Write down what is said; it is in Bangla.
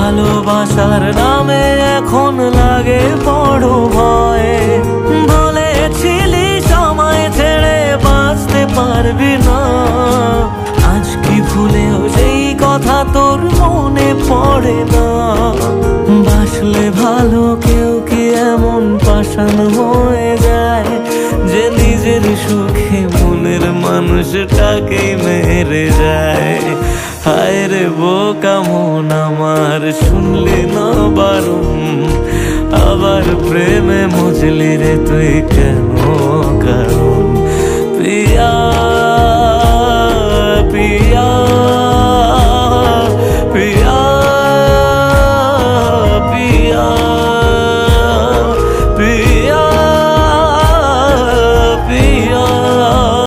ভালোবাসার নামে এখন লাগে বড় ভয়। বলেছিলি সময় ছেড়ে বাঁচতে পারবি না, আজ কি ভুলেও সেই কথা তোর মনে পড়ে না? বাসলে ভালো কেউ কি এমন পাষাণ হয়ে যায় যে নিজের সুখে মনের মানুষটাকেই মেরে যায়? হায় রে বোকা মন আমার, শুনলি না বারণ, আবার প্রেমে মজলি রে তুই কেন কারণ? পিয়া